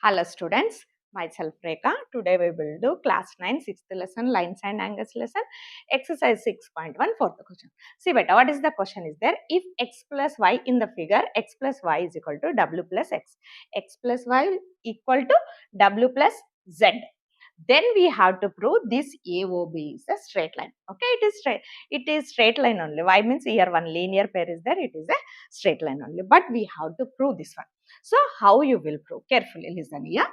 Hello students, myself Rekha. Today we will do class 9 6th lesson lines and angles lesson exercise 6.1 4th question. See beta, what is the question is there? If x plus y in the figure x plus y is equal to w plus x plus y equal to w plus z, then we have to prove this AOB is a straight line. Okay, it is straight line only. Y means here one linear pair is there, it is a straight line only, but we have to prove this one. So how you will prove? Carefully listen here.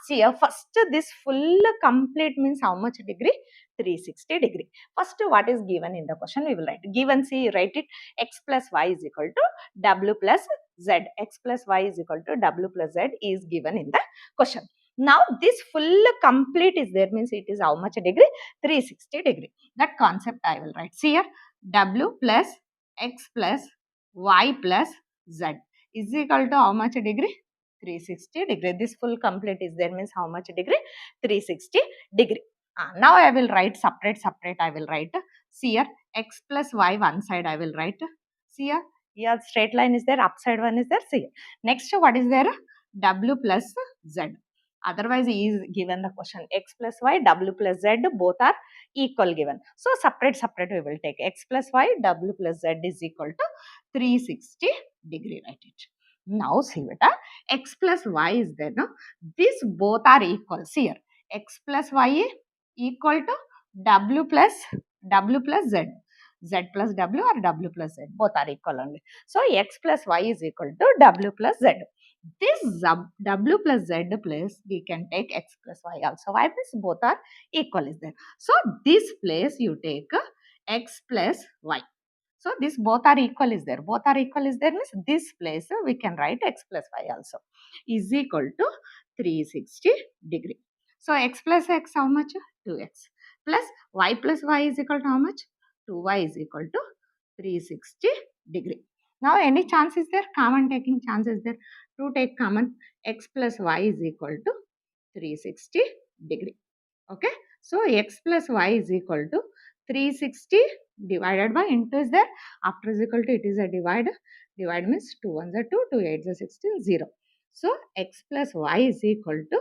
See here, first this full complete means how much degree? 360 degree. First what is given in the question we will write. Given, see, write it, x plus y is equal to w plus z. X plus y is equal to w plus z is given in the question. Now this full complete is there means it is how much degree? 360 degree. That concept I will write. See here, w plus x plus y plus z is equal to how much degree? 360 degree. This full complete is there means how much degree? 360 degree. Now I will write separate I will write. See here, x plus y one side I will write. See here straight line is there, upside one is there. See here. Next what is there? W plus z. Otherwise he is given the question x plus y, w plus z both are equal given. So separate we will take x plus y, w plus z is equal to 360 degree, write it. Now see beta, x plus y is there, no? These both are equal. See here, x plus y equal to w plus z. Z plus w or w plus z, both are equal only. So x plus y is equal to w plus z. This w plus z place we can take x plus y also. Why? Means both are equal is there. So this place you take x plus y. So this both are equal is there. Both are equal is there means this place we can write x plus y also is equal to 360 degree. So x plus x how much? 2x plus y is equal to how much? 2y is equal to 360 degree. Now any chance is there? Common taking chance is there? To take common, x plus y is equal to 360 degree. Okay. So x plus y is equal to 360 divided by into is there. After is equal to it is a divide. Divide means 2 1s are 2, 2 8s are 16, 0. So x plus y is equal to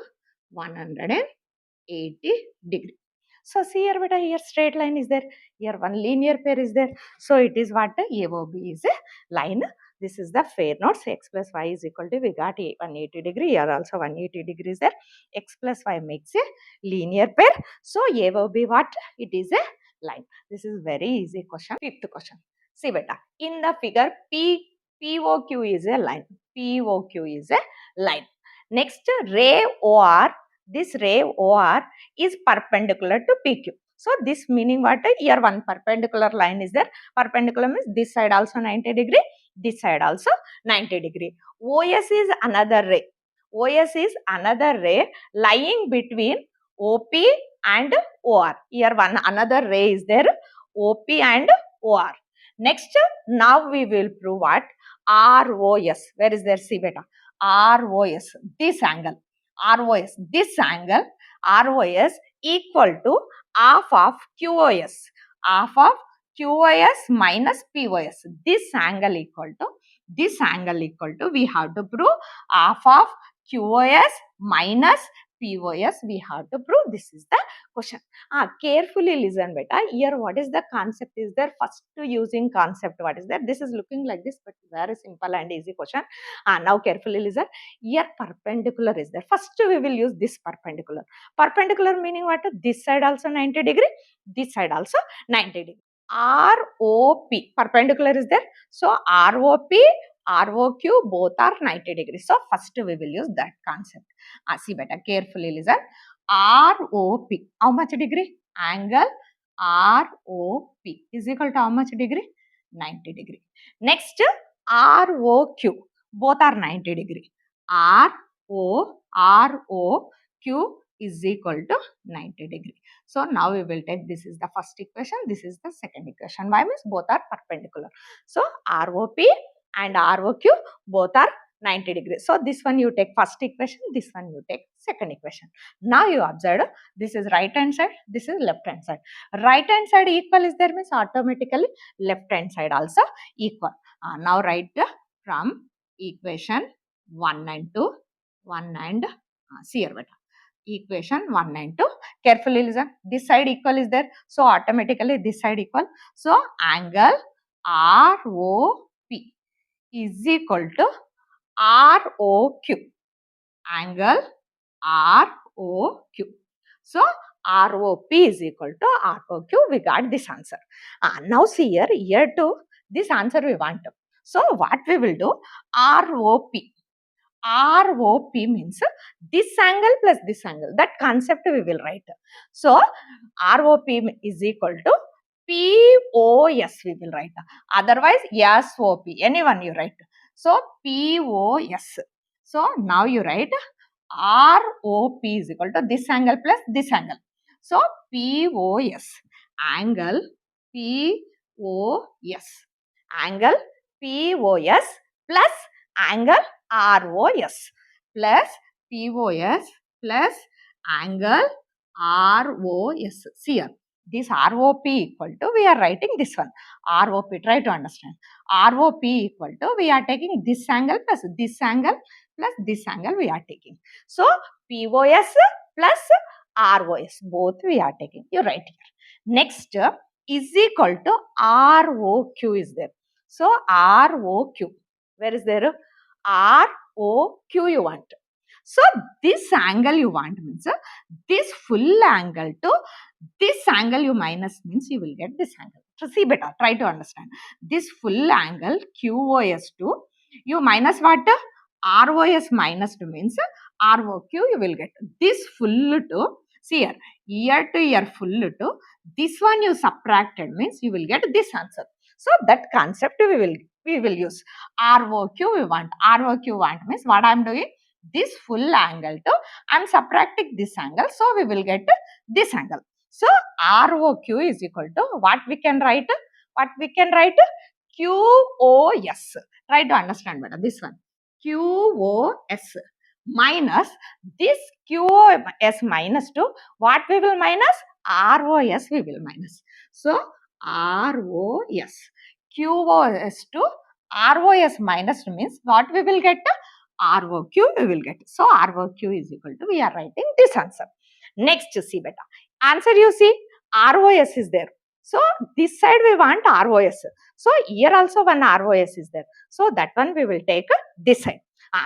180 degree. So see here beta, here straight line is there, here one linear pair is there. So it is what? AOB is a line. This is the fair notes. X plus y is equal to, we got 180 degree, here also 180 degrees there. X plus y makes a linear pair. So AOB what? It is a line. This is very easy question. Fifth question. See beta, in the figure POQ is a line. POQ is a line. Next ray OR. This ray OR is perpendicular to PQ. So this meaning what? Here one perpendicular line is there. Perpendicular means this side also 90 degree, this side also 90 degree. OS is another ray. OS is another ray lying between OP and OR. Here one another ray is there, OP and OR. Next, now we will prove what? ROS. Where is there? See beta. ROS. This angle. ROS. This angle ROS equal to half of QOS. Half of QOS minus POS. This angle equal to we have to prove half of QOS minus POS we have to prove. This is the question. Carefully listen beta. Here what is the concept is there? First using concept what is there? This is looking like this but very simple and easy question. Now carefully listen. Here perpendicular is there. First we will use this perpendicular. Perpendicular meaning what? This side also 90 degree, this side also 90 degree. ROP perpendicular is there. So ROP, ROQ both are 90 degrees. So first we will use that concept. See beta, carefully listen. ROP, how much degree? Angle ROP is equal to how much degree? 90 degree. Next ROQ, both are 90 degree. ROQ is equal to 90 degree. So now we will take, this is the first equation, this is the second equation. Why? Means both are perpendicular. So ROP and ROQ both are 90 degrees. So this one you take first equation, this one you take second equation. Now you observe, this is right hand side, this is left hand side. Right hand side equal is there means automatically left hand side also equal. Now write from equation 1 and 2, 1 and See here beta. Equation 192. Carefully listen. This side equal is there. So automatically this side equal. So angle ROP is equal to ROQ. Angle ROQ. So ROP is equal to ROQ. We got this answer. Now see here too, this answer we want. So what we will do? ROP. ROP means this angle plus this angle. That concept we will write. So ROP is equal to POS we will write. Otherwise SOP. Anyone you write. So POS. So now you write ROP is equal to this angle plus this angle. So POS. Angle POS. Angle POS plus angle ROS plus POS plus angle ROS. See here, this ROP equal to, we are writing this one. ROP, try to understand. ROP equal to, we are taking this angle plus this angle plus this angle we are taking. So POS plus ROS, both we are taking. You write here. Next is equal to ROQ is there. So ROQ, where is there? ROQ you want. So this angle you want means this full angle to this angle you minus means you will get this angle. So see better, try to understand. This full angle QOS to you minus what? ROS minus 2 means ROQ you will get. This full to, see here, year to year full to this one you subtracted means you will get this answer. So that concept we will use. ROQ we want. ROQ want means what I am doing? This full angle to, I am subtracting this angle. So we will get this angle. So ROQ is equal to what we can write? What we can write? QOS. Try to understand better this one. QOS minus this QOS minus 2. What we will minus? ROS we will minus. So ROS. QOS to ROS minus 2 means what we will get? ROQ we will get. So ROQ is equal to, we are writing this answer. Next see beta. Answer you see, ROS is there. So this side we want ROS. So here also one ROS is there. So that one we will take this side.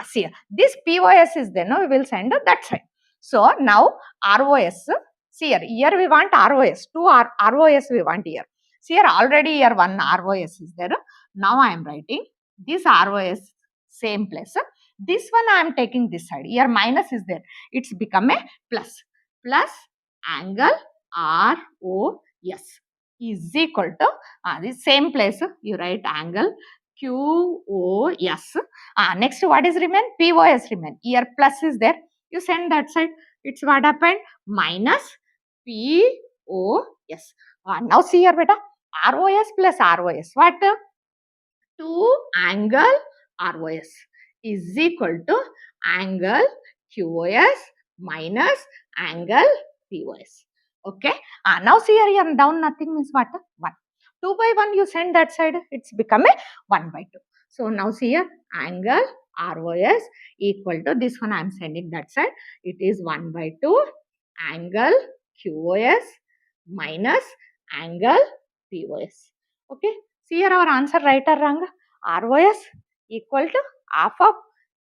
See this POS is there. Now we will send that side. So now ROS. See here we want ROS. Two ROS we want here. See here already here one ROS is there. Now I am writing this ROS same place. This one I am taking this side. Here minus is there. It's become a plus. Plus angle ROS is equal to this same place. You write angle QOS. Next what is remain? POS remain. Here plus is there. You send that side. It's what happened? Minus POS. Now see here beta. ROS plus ROS. What? 2 angle ROS is equal to angle QOS minus angle POS. Okay. Now see here down nothing means what? 1. 2 by 1 you send that side. It's become a 1 by 2. So now see here angle ROS equal to this one I am sending that side. It is 1 by 2 angle QOS minus angle POS. Okay. See here our answer right or wrong? ROS equal to half of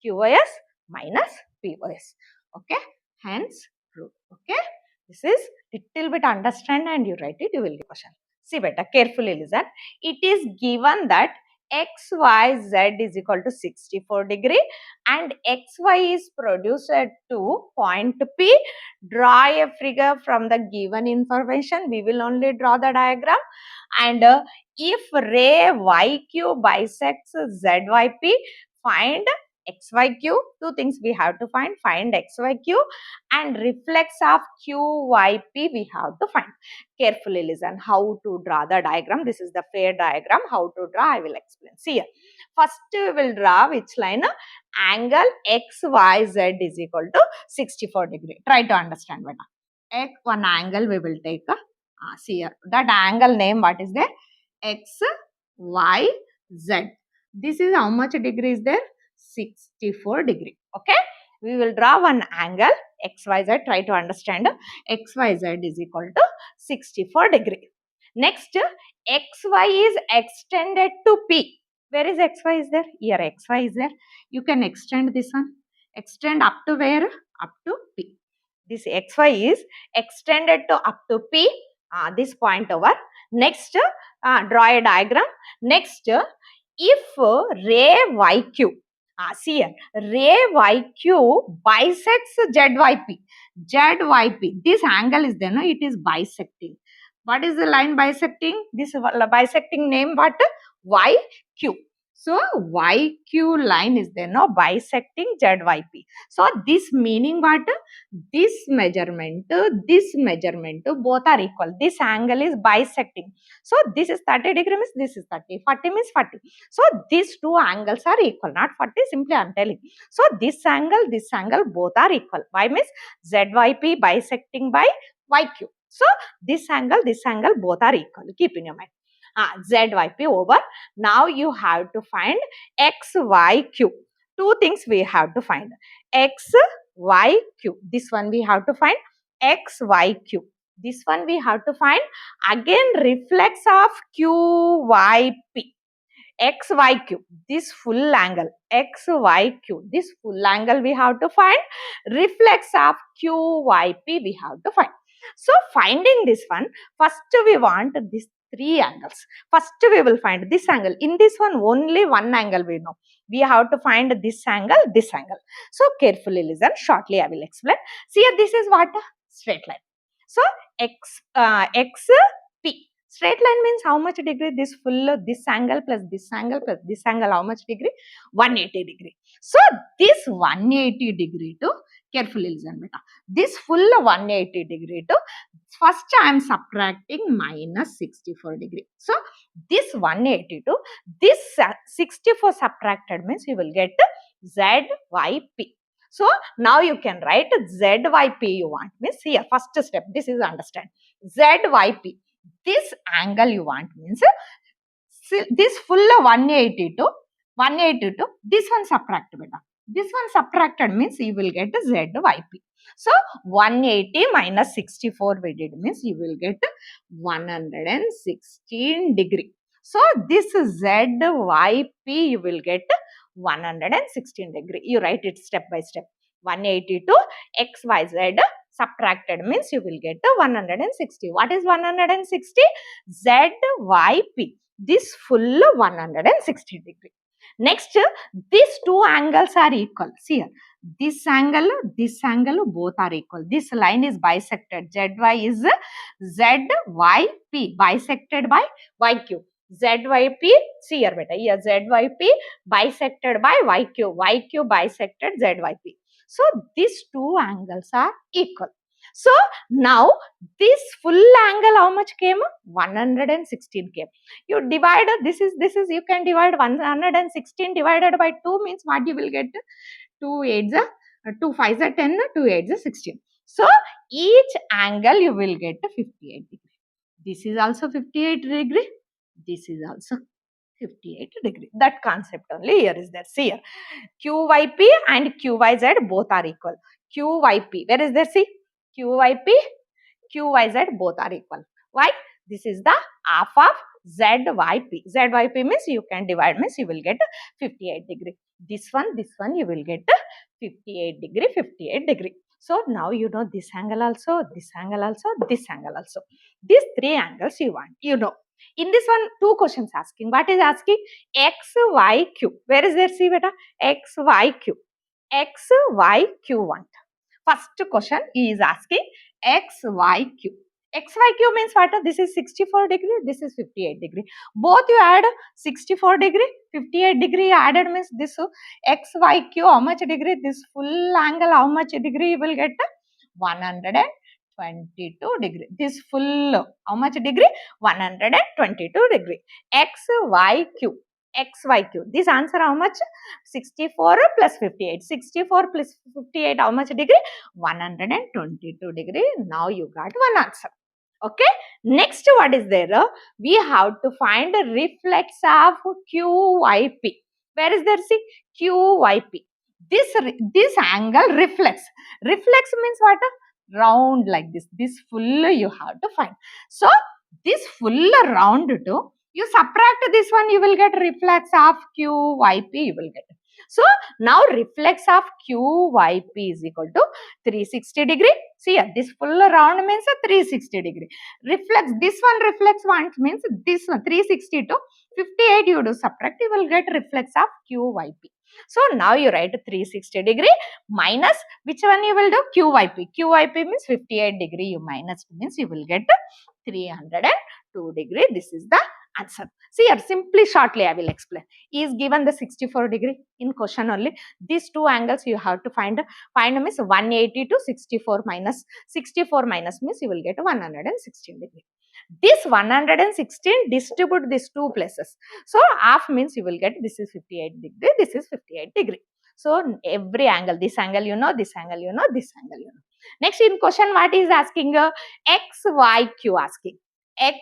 QOS minus POS. Okay. Hence true. Okay. This is little bit understand and you write it, you will get question. See better, carefully listen. It is given that XYZ is equal to 64 degree and XY is produced at point P. Draw a figure from the given information. We will only draw the diagram. And if ray YQ bisects ZYP, find XYQ. Two things we have to find. Find XYQ and reflex of QYP we have to find. Carefully listen how to draw the diagram. This is the fair diagram. How to draw I will explain. See here. First we will draw which line? Angle XYZ is equal to 64 degree. Try to understand better. One angle we will take. See here. That angle name what is there? XYZ. This is how much degree is there? 64 degree. Okay. We will draw one angle XYZ. Try to understand. XYZ is equal to 64 degree. Next, XY is extended to P. Where is XY is there? Here XY is there. You can extend this one. Extend up to where? Up to P. This XY is extended to up to P. This point over. Next, draw a diagram. Next, if ray YQ, see here, ray YQ bisects ZYP. ZYP, this angle is there, no? It is bisecting. What is the line bisecting? This bisecting name what? YQ. So YQ line is there, no? Bisecting ZYP. So this meaning what? This measurement, both are equal. This angle is bisecting. So this is 30 degree means this is 30. 40 means 40. So these two angles are equal. Not 40, simply I am telling. So this angle, both are equal. Why means ZYP bisecting by YQ. So this angle, both are equal. Keep in your mind. ZYP over. Now you have to find XYQ. Two things we have to find. XYQ. This one we have to find. XYQ. This one we have to find. Again, reflex of QYP. XYQ. This full angle. XYQ. This full angle we have to find. Reflex of QYP we have to find. So finding this one, first we want this three angles. First we will find this angle. In this one, only one angle we know. We have to find this angle, this angle. So carefully listen. Shortly I will explain. See here, this is what? Straight line. So XP. Straight line means how much degree? This full, this angle plus this angle plus this angle, how much degree? 180 degree. So this 180 degree to, carefully listen beta, this full 180 degree to, first I am subtracting minus 64 degree. So this 180 to this 64 subtracted means you will get ZYP. So now you can write ZYP you want means here first step, this is understand. ZYP. This angle you want means this full 180 to this one subtract beta. This one subtracted means you will get ZYP. So 180 minus 64 we did means you will get 116 degree. So this ZYP you will get 116 degree. You write it step by step. 180 to XYZ subtracted means you will get 160. What is 160? ZYP. This full 160 degree. Next, these two angles are equal. See here, this angle, both are equal. This line is bisected. ZY is ZYP bisected by YQ. ZYP, see here beta, here ZYP bisected by YQ. YQ bisected ZYP. So these two angles are equal. So now this full angle how much came? 116 came. You divide, this is you can divide 116 divided by 2 means what you will get? 2 8s are 2 5s are 10, 2 8s are 16. So each angle you will get 58 degree. This is also 58 degree. This is also 58 degree. That concept only here is there. See here, QYP and QYZ both are equal. QYP, where is there? See, QYP, QYZ both are equal. Why? This is the half of ZYP. ZYP means you can divide means you will get 58 degree. This one you will get 58 degree, 58 degree. So now you know this angle also, this angle also, this angle also. These three angles you want, you know. In this one, two questions asking. What is asking? XYQ. Where is there? See beta. XYQ. XYQ want. First question is asking XYQ. XYQ means what? This is 64 degree. This is 58 degree. Both you add 64 degree, 58 degree added means this XYQ how much degree? This full angle how much degree you will get? 122 degree. This full how much degree? 122 degree. XYQ. XYQ. This answer how much? 64 plus 58. 64 plus 58 how much degree? 122 degree. Now you got one answer. Okay. Next what is there? We have to find the reflex of QYP. Where is there? See, QYP. this angle reflects. Reflects means what? Round like this. This full you have to find. So this full round to, you subtract this one, you will get reflex of QYP, you will get. So now reflex of QYP is equal to 360 degree. See here, this full round means a 360 degree. Reflex, this one reflex once means this one 360 to 58 you do subtract, you will get reflex of QYP. So now you write 360 degree minus, which one you will do? QYP. QYP means 58 degree, you minus means you will get 302 degree. This is the answer. See here, simply shortly I will explain. Is given the 64 degree in question only. These two angles you have to find. Find means 180 to 64 minus. 64 minus means you will get 116 degree. This 116 distribute these two places. So half means you will get, this is 58 degree, this is 58 degree. So every angle, this angle you know, this angle you know, this angle you know. Next in question, what is asking? X, Y, Q asking. X,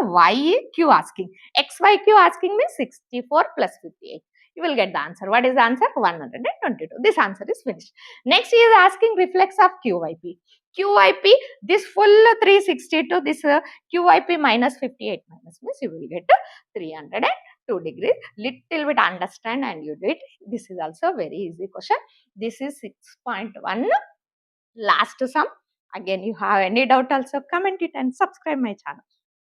Y, Q asking. X, Y, Q asking means 64 plus 58. You will get the answer. What is the answer? 122. This answer is finished. Next he is asking reflex of QYP. QYP, this full 360 to this QYP minus 58 minus means you will get 302 degrees. Little bit understand and you do it. This is also very easy question. This is 6.1. Last sum. Again, you have any doubt also comment it and subscribe my channel.